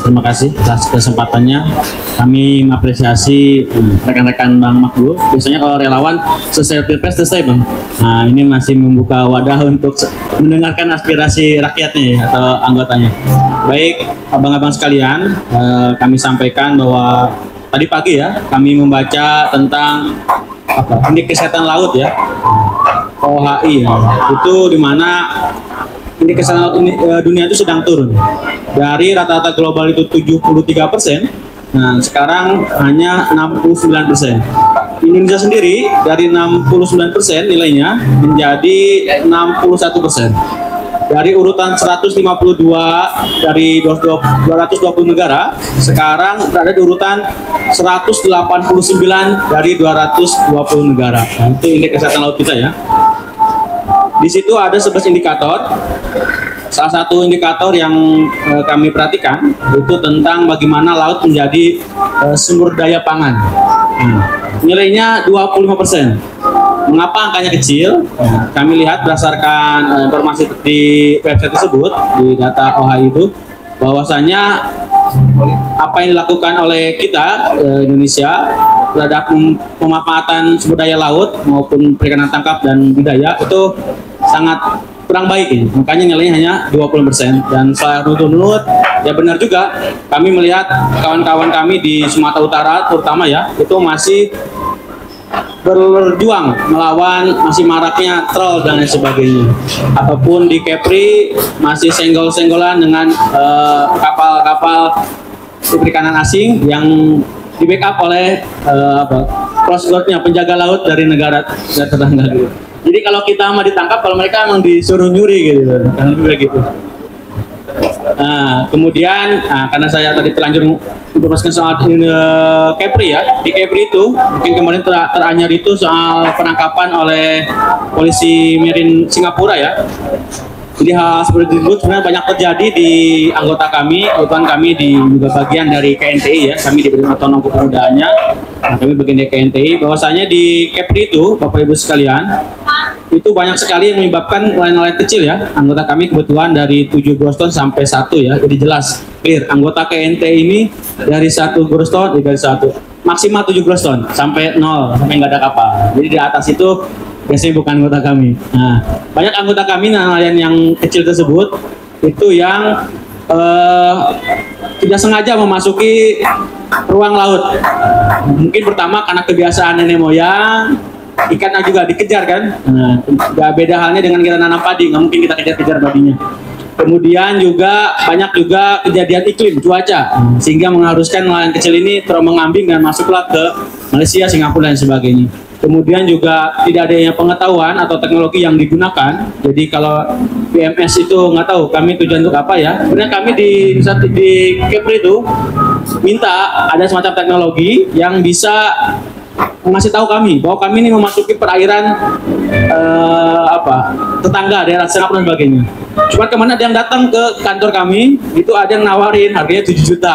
Terima kasih atas kesempatannya. Kami mengapresiasi rekan-rekan Bang Makbul. Biasanya kalau relawan selesai pilpres selesai Bang. Nah ini masih membuka wadah untuk mendengarkan aspirasi rakyatnya ya, atau anggotanya. Baik abang-abang sekalian, kami sampaikan bahwa tadi pagi ya kami membaca tentang indeks kesehatan laut ya, OHI ya. Itu dimana indeks kesehatan laut dunia itu sedang turun dari rata-rata global itu 73%. Nah sekarang hanya 69%. Indonesia sendiri dari 69% nilainya menjadi 61%. Dari urutan 152 dari 220 negara, sekarang berada di urutan 189 dari 220 negara. Nah, itu indeks kesehatan laut kita ya. Di situ ada 11 indikator. Salah satu indikator yang kami perhatikan itu tentang bagaimana laut menjadi sumber daya pangan. Nilainya 25%. Mengapa angkanya kecil? Kami lihat berdasarkan informasi di website tersebut, di data OHI itu, bahwasanya apa yang dilakukan oleh kita Indonesia terhadap pemanfaatan sumber daya laut maupun perikanan tangkap dan budidaya itu sangat kurang baik ya. Makanya nilainya hanya 20%. Dan setelah runut-runut, ya benar juga kami melihat kawan-kawan kami di Sumatera Utara terutama ya, itu masih berjuang melawan masih maraknya troll dan lain sebagainya, ataupun di Kepri masih senggol-senggolan dengan kapal-kapal perikanan asing yang di backup oleh Coast Guard-nya, penjaga laut dari negara tetangga gitu. Jadi kalau kita mah ditangkap, kalau mereka emang disuruh nyuri gitu, kan lebih gitu. Nah, kemudian karena saya tadi terlanjur informasikan soal Kepri ya, di Kepri itu mungkin kemarin teranyar itu soal penangkapan oleh polisi Marine Singapura ya. Jadi hal seperti itu sebenarnya banyak terjadi di anggota kami, kebetulan kami di juga bagian dari KNTI ya, kami di Badan Otonom Kepemudaannya, kami bagian dari KNTI, bahwasanya di Kepri itu Bapak Ibu sekalian, itu banyak sekali yang menyebabkan nelayan-nelayan kecil ya. Anggota kami kebetulan dari 7 gross ton sampai 1 ya, jadi jelas clear. Anggota KNTI ini dari 1 gross ton, dari 1 maksimal 7 gross ton sampai 0, sampai nggak ada kapal. Jadi di atas itu biasanya bukan anggota kami. Nah, banyak anggota kami nelayan yang kecil tersebut itu yang tidak sengaja memasuki ruang laut. Mungkin pertama karena kebiasaan nenek moyang, ikannya juga dikejar kan. Nah, gak beda halnya dengan kita nanam padi, nggak mungkin kita kejar-kejar padinya. Kemudian juga banyak juga kejadian iklim, cuaca, sehingga mengharuskan nelayan kecil ini terombang-ambing dan masuklah ke Malaysia, Singapura dan sebagainya. Kemudian juga tidak adanya pengetahuan atau teknologi yang digunakan. Jadi kalau PMS itu nggak tahu kami tujuan untuk apa ya. Sebenarnya kami di Kepri itu minta ada semacam teknologi yang bisa mengasih tahu kami bahwa kami ini memasuki perairan tetangga daerah Singapura dan sebagainya. Cuma kemana ada yang datang ke kantor kami, itu ada yang nawarin harganya 7 juta.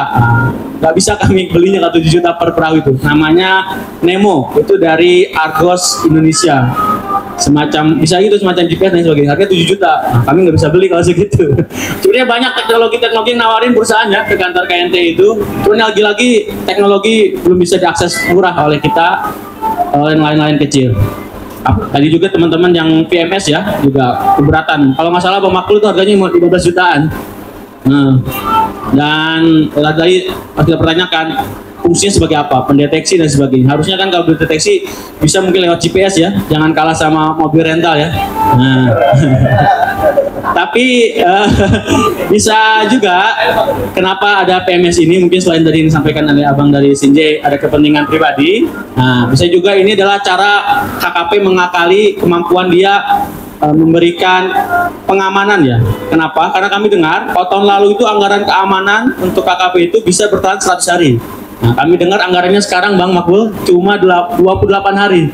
Nggak bisa kami belinya kalau 7 juta per perahu itu. Namanya Nemo, itu dari Argos Indonesia. Semacam, bisa gitu, semacam GPS dan sebagainya. Harganya 7 juta. Nah, kami nggak bisa beli kalau segitu. Sebenarnya banyak teknologi-teknologi yang nawarin perusahaan ya ke kantor KNT itu. Cuma lagi-lagi teknologi belum bisa diakses murah oleh kita, oleh nelayan-nelayan kecil. Tadi juga teman-teman yang PMS ya juga keberatan. Kalau nggak salah Bang Makbul itu harganya 15 jutaan. Nah, dan tadi kita pertanyakan fungsinya sebagai apa, pendeteksi dan sebagainya. Harusnya kan kalau pendeteksi bisa mungkin lewat GPS ya, jangan kalah sama mobil rental ya. Nah. Tapi bisa juga kenapa ada PMS ini, mungkin selain tadi disampaikan oleh Abang dari Sinjai ada kepentingan pribadi. Nah, bisa juga ini adalah cara KKP mengakali kemampuan dia memberikan pengamanan ya. Kenapa? Karena kami dengar tahun lalu itu anggaran keamanan untuk KKP itu bisa bertahan 100 hari. Nah, kami dengar anggarannya sekarang Bang Makbul cuma 28 hari.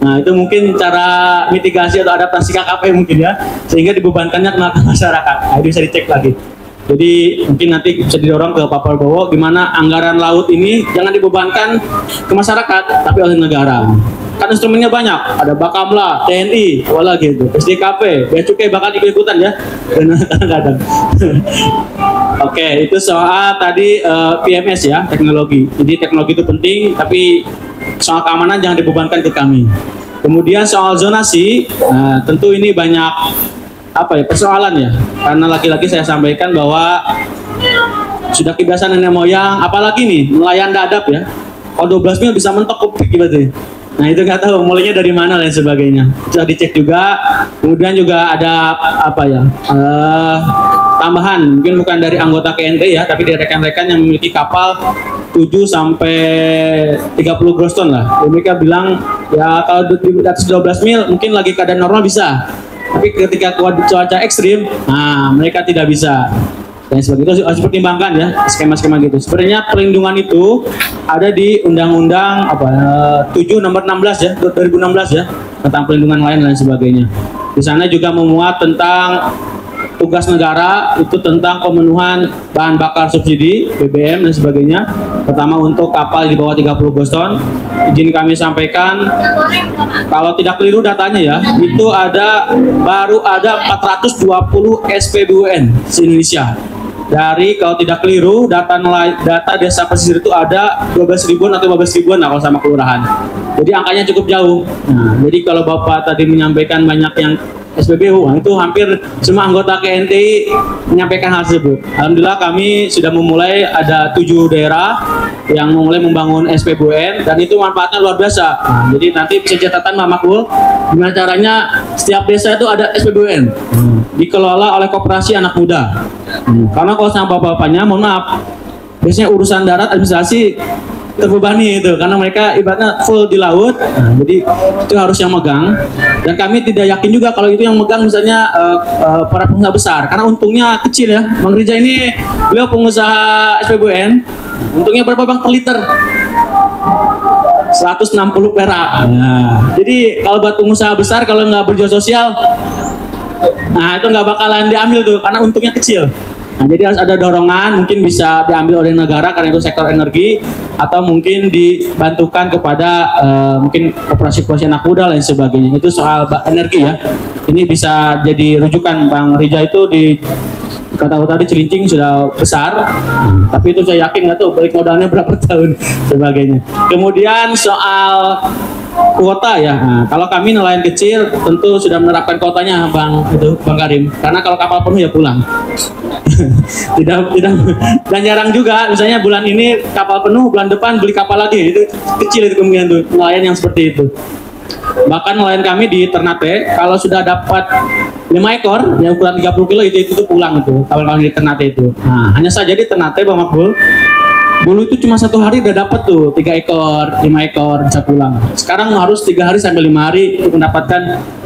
Nah, itu mungkin cara mitigasi atau adaptasi KKP mungkin ya, sehingga dibebankannya ke masyarakat. Nah, itu bisa dicek lagi. Jadi mungkin nanti bisa didorong ke Pak Prabowo gimana anggaran laut ini jangan dibebankan ke masyarakat tapi oleh negara. Kan instrumennya banyak, ada Bakamla, TNI, wala gitu, SDKP, Bea Cukai bahkan ikut-ikutan ya, kadang-kadang. Oke, itu soal tadi PMS ya, teknologi. Jadi teknologi itu penting, tapi soal keamanan jangan dibebankan ke kami. Kemudian soal zonasi, tentu ini banyak persoalan ya. Karena lagi-lagi saya sampaikan bahwa sudah kebiasaan nenek moyang, apalagi nih nelayan dadap ya. Kalau 12 mil bisa mentok kupik gitu. Nah itu nggak tahu mulainya dari mana dan sebagainya. Sudah dicek juga. Kemudian juga ada tambahan, mungkin bukan dari anggota KNT ya, tapi dari rekan-rekan yang memiliki kapal 7 sampai 30 gross ton lah. Mereka bilang ya kalau di atas 12 mil mungkin lagi keadaan normal bisa. Tapi ketika cuaca ekstrim, nah mereka tidak bisa. Dan sebagainya itu harus dipertimbangkan ya, skema-skema gitu. Sebenarnya perlindungan itu ada di Undang-Undang 7 nomor 16 ya, 2016 ya, tentang perlindungan nelayan dan sebagainya. Di sana juga memuat tentang tugas negara itu tentang pemenuhan bahan bakar subsidi BBM dan sebagainya. Pertama untuk kapal di bawah 30 gross ton. Izin kami sampaikan, kalau tidak keliru datanya ya, itu baru ada 420 SPBUN di Indonesia. Dari kalau tidak keliru data desa pesisir itu ada 12 ribuan atau 15 ribuan lah kalau sama kelurahan. Jadi angkanya cukup jauh. Nah, jadi kalau Bapak tadi menyampaikan banyak yang SPBU, nah itu hampir semua anggota KNTI menyampaikan hal tersebut. Alhamdulillah kami sudah memulai ada 7 daerah yang mulai membangun SPBUN dan itu manfaatnya luar biasa. Nah, jadi nanti bisa catatan Pak Makbul, gimana caranya setiap desa itu ada SPBUN dikelola oleh koperasi anak muda. Karena kalau sama bapak-bapaknya, mohon maaf, biasanya urusan darat administrasi terbebani itu karena mereka ibaratnya full di laut. Nah, jadi itu harus yang megang, dan kami tidak yakin juga kalau itu yang megang misalnya para pengusaha besar karena untungnya kecil ya. Bang Rija ini beliau pengusaha SPBUN, untungnya berapa Bang per liter? 160 perak. Nah, jadi kalau buat pengusaha besar kalau nggak berjual sosial, nah itu nggak bakalan diambil tuh karena untungnya kecil. Nah, jadi harus ada dorongan, mungkin bisa diambil oleh negara karena itu sektor energi, atau mungkin dibantukan kepada mungkin koperasi-koperasi anak muda dan sebagainya. Itu soal energi ya. Ini bisa jadi rujukan. Bang Rija itu di kata tadi Cilincing sudah besar, tapi itu saya yakin nggak tahu balik modalnya berapa tahun sebagainya. Kemudian soal kuota ya, nah, kalau kami nelayan kecil tentu sudah menerapkan kuotanya Bang Karim, karena kalau kapal penuh ya pulang. tidak dan jarang juga misalnya bulan ini kapal penuh, bulan depan beli kapal lagi, itu kecil itu kemungkinan tuh nelayan yang seperti itu. Bahkan nelayan kami di Ternate kalau sudah dapat 5 ekor yang ukuran 30 kilo itu pulang itu kapal di Ternate itu. Nah, hanya saja di Ternate Bang Makbul, dulu itu cuma 1 hari udah dapat tuh 3 ekor, 5 ekor bisa pulang. Sekarang harus 3 hari sampai 5 hari untuk mendapatkan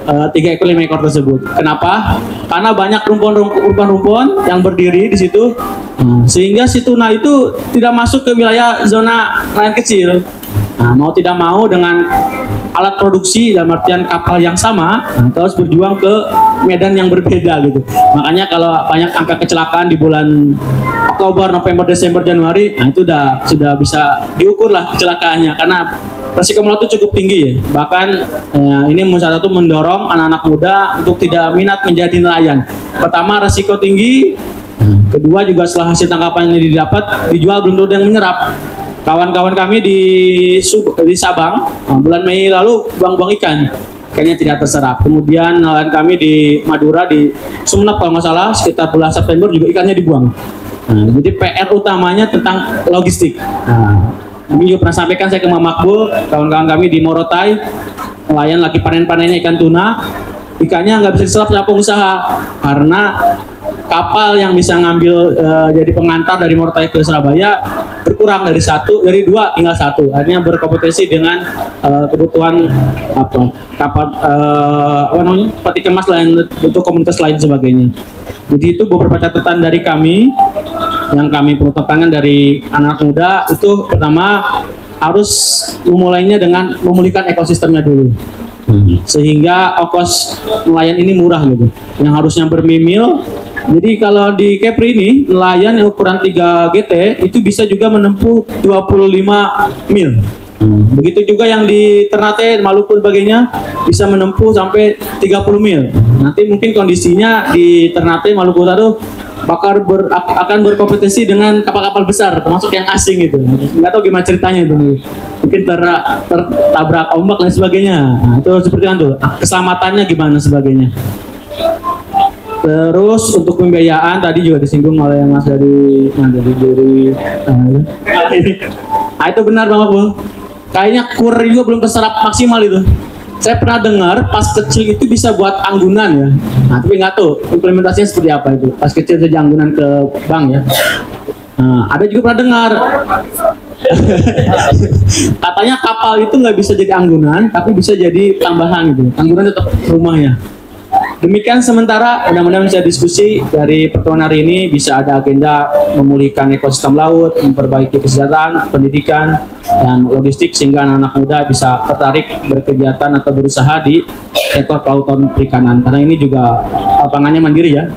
3 ekor 5 ekor tersebut. Kenapa? Karena banyak rumpun-rumpun yang berdiri di situ, sehingga si tuna itu tidak masuk ke wilayah zona nelayan kecil. Nah, mau tidak mau dengan alat produksi dalam artian kapal yang sama, terus berjuang ke medan yang berbeda gitu. Makanya kalau banyak angka kecelakaan di bulan Oktober, November, Desember, Januari, nah itu sudah bisa diukur lah kecelakaannya karena resiko mulut itu cukup tinggi ya. Bahkan ini salah satu mendorong anak-anak muda untuk tidak minat menjadi nelayan. Pertama resiko tinggi, kedua juga setelah hasil tangkapan ini didapat dijual belum ada yang menyerap. Kawan-kawan kami di Sabang bulan Mei lalu buang-buang ikan, kayaknya tidak terserap. Kemudian nelayan kami di Madura, di Sumeneb kalau nggak salah sekitar bulan September juga ikannya dibuang. Nah, jadi PR utamanya tentang logistik. Nah, kami juga pernah sampaikan saya ke Pak Makbul, kawan-kawan kami di Morotai, nelayan lagi panen-panennya ikan tuna, ikannya nggak bisa diserap sama pengusaha karena kapal yang bisa ngambil jadi pengantar dari Morotai ke Surabaya berkurang dari 2 tinggal 1, akhirnya berkompetisi dengan kebutuhan kapal peti kemas lain untuk komunitas lain sebagainya. Jadi itu beberapa catatan dari kami yang kami perlu tekankan dari anak muda. Itu pertama harus memulainya dengan memulihkan ekosistemnya dulu, sehingga ongkos nelayan ini murah gitu, yang harusnya bermimil. Jadi kalau di Kepri ini nelayan yang ukuran 3 GT itu bisa juga menempuh 25 mil. Begitu juga yang di Ternate, Maluku sebagainya bisa menempuh sampai 30 mil. Nanti mungkin kondisinya di Ternate, Maluku Utara akan berkompetisi dengan kapal-kapal besar, termasuk yang asing itu. Nggak tahu gimana ceritanya itu. Mungkin tertabrak ombak dan sebagainya. Nah, itu seperti itu. Keselamatannya gimana sebagainya. Terus untuk pembiayaan tadi juga disinggung oleh Mas dari nah, itu benar Bang Abul. Kayaknya kur juga belum terserap maksimal itu. Saya pernah dengar pas kecil itu bisa buat anggunan ya. Nah, tapi nggak tahu implementasinya seperti apa itu. Pas kecil saja anggunan ke bank ya. Nah, ada juga pernah dengar katanya kapal itu nggak bisa jadi anggunan, tapi bisa jadi tambahan gitu. Anggunan tetap rumahnya. Demikian sementara, mudah-mudahan bisa diskusi dari pertemuan hari ini bisa ada agenda memulihkan ekosistem laut, memperbaiki kesejahteraan, pendidikan, dan logistik sehingga anak-anak muda bisa tertarik berkegiatan atau berusaha di sektor kelautan perikanan. Karena ini juga lapangannya mandiri ya.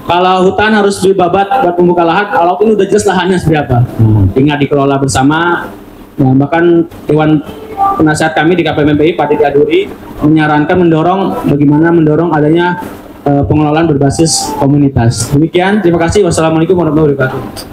Kalau hutan harus dibabat buat membuka lahan, kalau ini udah jelas lahannya seperti apa. Tinggal dikelola bersama. Nah, bahkan Dewan Penasihat kami di KPMPI, Pak Didi Aduri, menyarankan bagaimana mendorong adanya pengelolaan berbasis komunitas. Demikian, terima kasih. Wassalamualaikum warahmatullahi wabarakatuh.